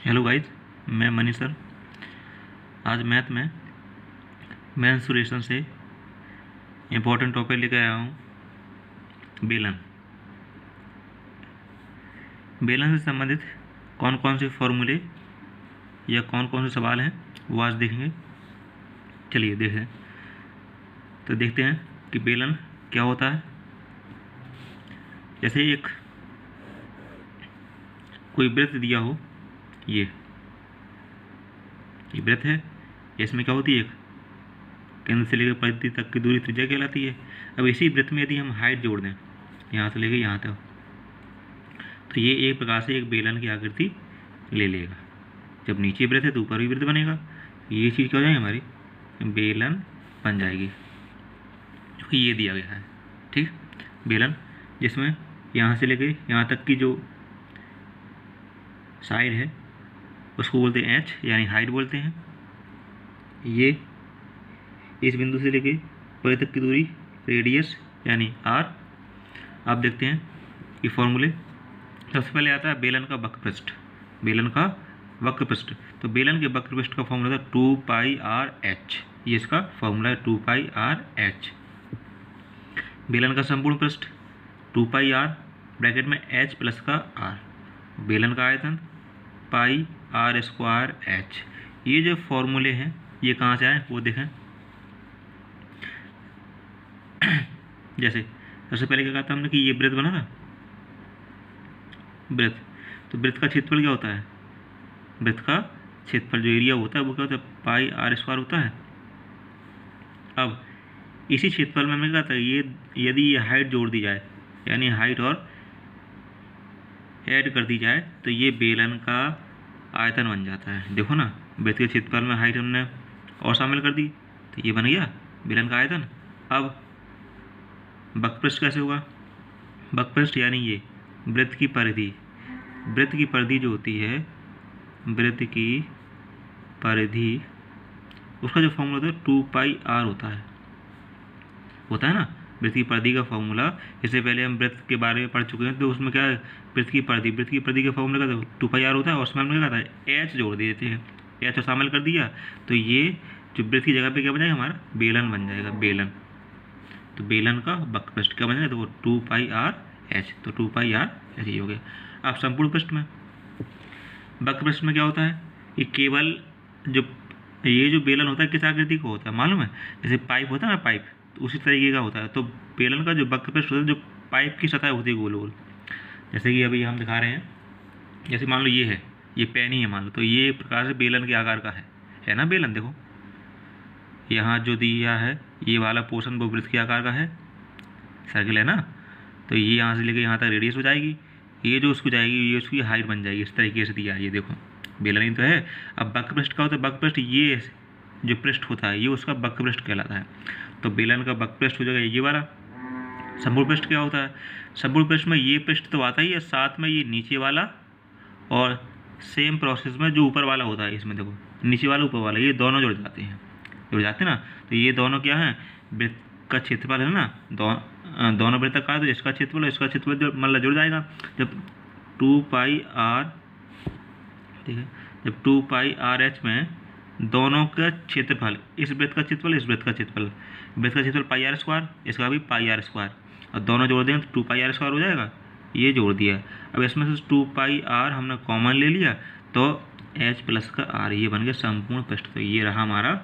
Hello guys, मैं Manish sir. आज math में मेंसुरेशन से इम्पोर्टेंट टॉपिक लेकर आया हूँ, बेलन। बेलन से संबंधित कौन कौन से फॉर्मूले या कौन कौन से सवाल हैं वो आज देखेंगे। चलिए देखें। तो देखते हैं कि बेलन क्या होता है। जैसे एक कोई वृत्त दिया हो, ये वृत्त है, इसमें क्या होती है, एक केंद्र से लेकर परिधि तक की दूरी त्रिज्या कहलाती है। अब इसी वृत्त में यदि हम हाइट जोड़ दें यहाँ से लेकर यहाँ तक, तो ये एक प्रकार से एक बेलन की आकृति ले लेगा। जब नीचे वृत्त है तो ऊपर भी वृत्त बनेगा, ये चीज़ क्या हो जाएगी, हमारी बेलन बन जाएगी, जो कि ये दिया गया है। ठीक, बेलन जिसमें यहाँ से लेकर यहाँ तक की जो साइड है उसको बोलते हैं एच, यानी हाइट बोलते हैं। ये इस बिंदु से लेके परिधि तक की दूरी रेडियस यानी आर। आप देखते हैं कि फॉर्मूले सबसे पहले आता है बेलन का वक्रपृष्ठ। बेलन का वक्रपृष्ठ, तो बेलन के वक्रपृष्ठ का फॉर्मूला था 2πr/h। ये इसका फॉर्मूला है 2πr/h। बेलन का संपूर्ण पृष्ठ 2πr ब्रैकेट में h प्लस का r। बेलन का आयतन πr²h। ये जो फॉर्मूले हैं ये कहाँ से आए वो देखें। जैसे सबसे पहले क्या कहा था हमने कि ये वृत्त बना था, वृत्त, तो वृत्त का क्षेत्रफल क्या होता है, वृत्त का क्षेत्रफल जो एरिया होता है वो क्या होता है πr² होता है। अब इसी क्षेत्रफल में हमने कहा था ये यदि ये हाइट जोड़ दी जाए, यानी हाइट और ऐड कर दी जाए, तो ये बेलन का आयतन बन जाता है। देखो ना, वृत्त के क्षेत्रफल में हाइट हमने और शामिल कर दी तो ये बन गया बेलन का आयतन। अब वक्रपृष्ठ कैसे होगा, वक्रपृष्ठ यानी ये वृत्त की परिधि, वृत्त की परिधि जो होती है, वृत्त की परिधि, उसका जो फॉर्मूला होता है 2πr होता है ना। वृत्त की परिधि का फॉर्मूला, इससे पहले हम वृत्त के बारे में पढ़ चुके हैं, तो उसमें क्या है, वृत्त की परिधि का फॉर्मूला क्या था, 2πr होता है, और उसमें हमने क्या था h जोड़ देते हैं, h शामिल कर दिया, तो ये जो वृत्त की जगह पे क्या बन जाएगा, हमारा बेलन बन जाएगा, बेलन। तो बेलन का वक्रपृष्ठ क्या बन जाएगा, तो वो 2πr/h, तो 2πr/h ये हो गया। अब संपूर्ण पृष्ठ में, वक्रपृष्ठ में क्या होता है, ये केवल जो ये जो बेलन होता है किस आकृति का होता है मालूम है, जैसे पाइप होता है ना, पाइप, तो उसी तरीके का होता है। तो बेलन का जो वक्रपृष्ठ होता है, जो पाइप की सतह होती है गोल गोल, जैसे कि अभी हम दिखा रहे हैं, जैसे मान लो ये है, ये पेन ही है मान लो, तो ये एक प्रकार से बेलन के आकार का है ना बेलन। देखो यहाँ जो दिया है ये वाला पोर्शन वो वृत्त के आकार का है, सर्किल है ना, तो ये यहाँ से लेकर यहाँ तक रेडियस हो जाएगी, ये जो उसको जाएगी ये उसकी हाइट बन जाएगी, इस तरीके से दिया है, ये देखो बेलन ही तो है। अब वक्रपृष्ठ का होता है, वक्रपृष्ठ ये जो पृष्ठ होता है ये उसका वक्रपृष्ठ कहलाता है। तो बेलन का वक्रपृष्ठ हो जाएगा ये वाला। संपूर्ण पृष्ठ क्या होता है, संपूर्ण पृष्ठ में ये पृष्ठ तो आता ही है, साथ में ये नीचे वाला और सेम प्रोसेस में जो ऊपर वाला होता है, इसमें देखो नीचे वाला ऊपर वाला ये दोनों जुड़ जाते हैं ना। तो ये दोनों क्या है, वृत्त का क्षेत्रफल है ना, दोनों वृत्त का, तो इसका क्षेत्रफल जो मतलब जुड़ जाएगा। जब 2πr, ठीक है, जब 2πr/h में दोनों का क्षेत्रफल, इस वृत्त का क्षेत्रफल, इस वृत्त का क्षेत्रफल, वृत्त का क्षेत्रफल πr², इसका भी πr², और दोनों जोड़ दें तो 2πr² हो जाएगा, ये जोड़ दिया। अब इसमें से 2πr हमने कॉमन ले लिया, तो h प्लस का r, ये बन गया संपूर्ण पृष्ठ। तो ये रहा हमारा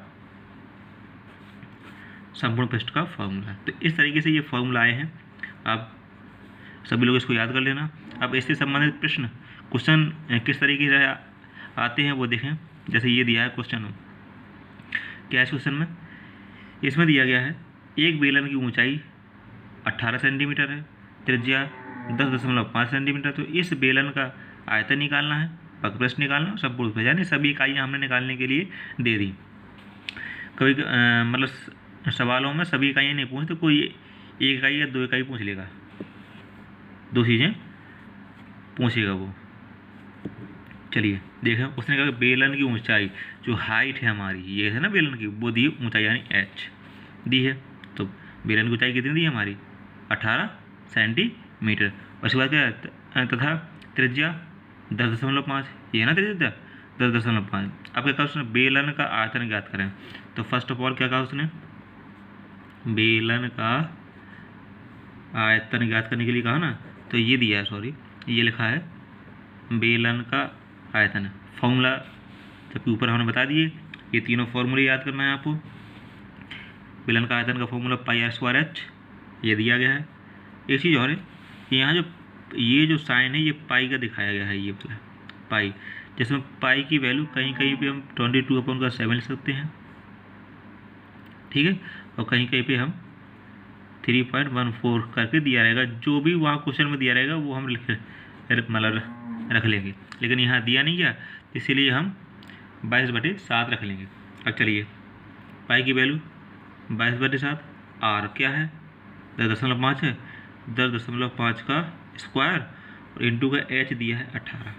संपूर्ण पृष्ठ का फॉर्मूला। तो इस तरीके से ये फॉर्मूला आए हैं, आप सभी लोग इसको याद कर लेना। अब इससे संबंधित प्रश्न क्वेश्चन किस तरीके से आते हैं वो देखें। जैसे ये दिया है क्वेश्चन, क्या है क्वेश्चन में, इसमें दिया गया है एक बेलन की ऊंचाई 18 सेंटीमीटर है, त्रिज्या 10.5 सेंटीमीटर। तो इस बेलन का आयतन निकालना है, वक्रपृष्ठ निकालना है, संपूर्ण पृष्ठ, यानी सभी इकाइयाँ हमने निकालने के लिए दे दी। कभी मतलब सवालों में सभी इकाइयाँ नहीं पूछते, कोई एक इकाई या दो इकाई पूछ लेगा, दो चीज़ें पूछेगा वो। चलिए देखें, उसने कहा बेलन की ऊंचाई जो हाइट है हमारी, ये है ना बेलन की, वो दी ऊंचाई यानी h दी है। तो बेलन की ऊंचाई कितनी दी है हमारी, 18 सेंटीमीटर। और उसके बाद क्या है, तथा त्रिज्या 10.5, ये है ना त्रिज्या, 10.5। अब क्या कहा उसने, बेलन का आयतन ज्ञात करें। तो फर्स्ट ऑफ ऑल क्या कहा उसने, बेलन का आयतन ज्ञात करने के लिए कहा ना, तो ये दिया है, सॉरी ये लिखा है बेलन का आयतन फॉर्मूला, जबकि ऊपर हमने बता दिए। ये तीनों फॉर्मूले याद करना है आपको। बेलन का आयतन का फॉर्मूला πr²h ये दिया गया है। एक चीज़ और है कि यहाँ जो ये जो साइन है ये पाई का दिखाया गया है, ये वाला पाई, जिसमें पाई की वैल्यू कहीं कहीं पे हम 22/7 लिख सकते हैं, ठीक है, और कहीं कहीं पे हम 3.14 करके दिया रहेगा। जो भी वहाँ क्वेश्चन में दिया रहेगा वो हम मतलब रख लेंगे, लेकिन यहाँ दिया नहीं गया, इसीलिए हम 22/7 रख लेंगे। अब चलिए, पाई की वैल्यू 22/7, आर क्या है 10.5 है, 10.5 का स्क्वायर और इंटू का एच दिया है 18,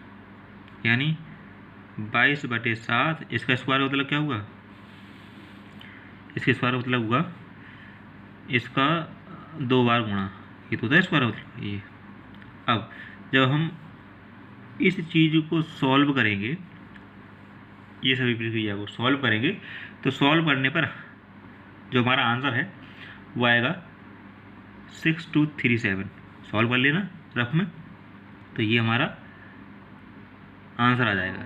यानी 22/7। इसका स्क्वायर मतलब क्या हुआ, इसके स्क्वायर मतलब हुआ इसका 2 बार गुणा, ये तो होता है स्क्वायर मतलब ये। अब जब हम इस चीज़ को सॉल्व करेंगे, ये सभी प्रक्रिया को सॉल्व करेंगे, तो सॉल्व करने पर जो हमारा आंसर है वो आएगा 6237। सॉल्व कर लेना रफ में, तो ये हमारा आंसर आ जाएगा,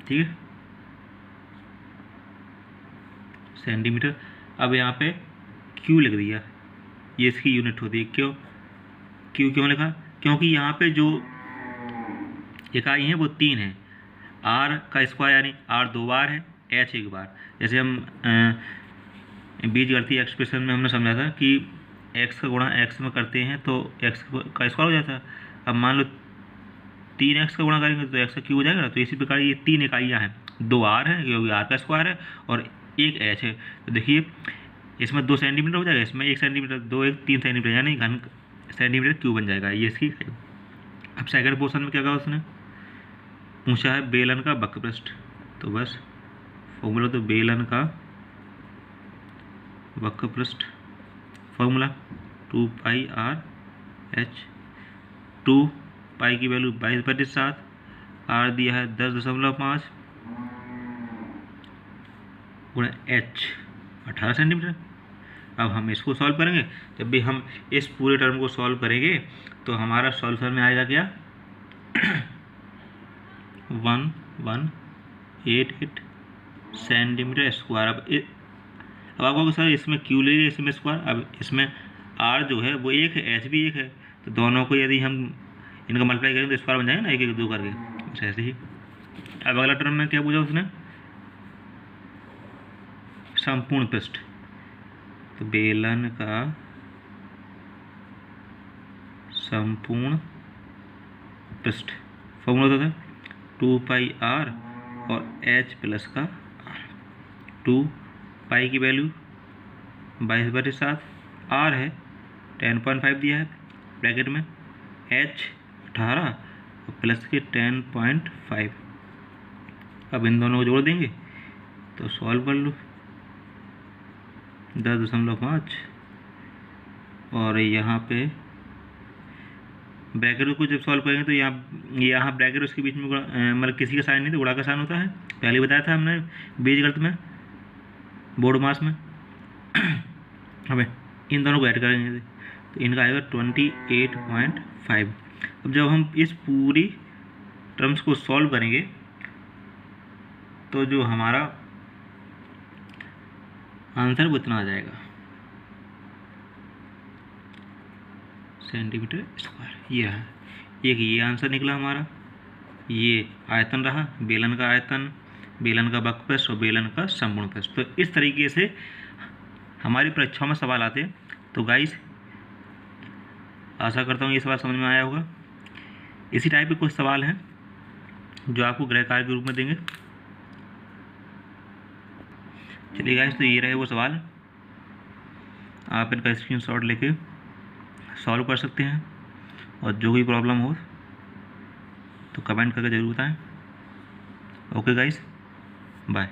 ठीक है, सेंटीमीटर। अब यहाँ पे क्यू लिख दिया, ये इसकी यूनिट होती है। क्यू क्यों लिखा, क्योंकि यहाँ पे जो इकाई है वो 3 है। आर का स्क्वायर यानी आर 2 बार है, एच 1 बार। जैसे हम बीजगणितीय एक्सप्रेशन में हमने समझा था कि एक्स का गुणा एक्स में करते हैं तो एक्स का स्क्वायर हो जाता है। अब मान लो 3x का गुणा करेंगे तो एक्स का क्यू हो जाएगा ना। तो इसी प्रकार ये 3 इकाइयाँ हैं, 2 आर है क्योंकि आर का स्क्वायर है और 1 एच है। तो देखिए इसमें 2 सेंटीमीटर हो जाएगा, इसमें 1 सेंटीमीटर, 2 1 3 सेंटीमीटर, यानी घन सेंटीमीटर क्यू बन जाएगा ये इसकी। अब सेकंड पोर्शन में क्या कहा उसने, पूछा है बेलन का वक्रपृष्ठ। तो बस फॉर्मूला तो बेलन का वक्रपृष्ठ फॉर्मूला 2πr/h। 2 पाई की वैल्यू 22/7, आर दिया है 10.5 गुणा h 18 सेंटीमीटर। अब हम इसको सॉल्व करेंगे, जब भी हम इस पूरे टर्म को सॉल्व करेंगे तो हमारा सॉल्यूशन में आएगा क्या 1188 सेंटीमीटर स्क्वायर। अब आपको सर इसमें क्यू ले लिया, इसमें स्क्वायर, अब इसमें आर जो है वो 1 है, एच भी 1 है, तो दोनों को यदि हम इनका मल्टीप्लाई करेंगे तो स्क्वायर बन जाएगा ना, 1 1 2 करके, बस ऐसे ही। अब अगला टर्म में क्या पूछा उसने, संपूर्ण पृष्ठ। तो बेलन का संपूर्ण पृष्ठ फॉर्मूला होता था 2πr और h प्लस का r। 2 पाई की वैल्यू 22/7, r है 10.5 दिया है ब्रैकेट में, h 18 और प्लस के 10.5। अब इन दोनों को जोड़ देंगे तो सॉल्व कर लो 10.5 और यहाँ पे ब्रैकेट को जब सॉल्व करेंगे तो यहाँ ब्रैकेट उसके बीच में मतलब किसी का साइन नहीं तो गुणा का साइन होता है, पहले बताया था हमने बीजगणित में, बोर्ड मास में। अब इन दोनों को ऐड करेंगे तो इनका आएगा 28.5। अब जब हम इस पूरी टर्म्स को सॉल्व करेंगे तो जो हमारा आंसर वो इतना आ जाएगा सेंटीमीटर स्क्वायर। ये है एक, ये आंसर निकला हमारा। ये आयतन रहा, बेलन का आयतन, बेलन का वक्रपृष्ठ और बेलन का संपूर्ण पृष्ठ। तो इस तरीके से हमारी परीक्षाओं में सवाल आते हैं। तो गाइस आशा करता हूँ ये सवाल समझ में आया होगा। इसी टाइप के कुछ सवाल हैं जो आपको गृह कार्य के रूप में देंगे। चलिए गाइस, तो ये रहे वो सवाल, आप इनका स्क्रीनशॉट लेके सॉल्व कर सकते हैं और जो भी प्रॉब्लम हो तो कमेंट करके ज़रूर बताएं। Okay guys, bye.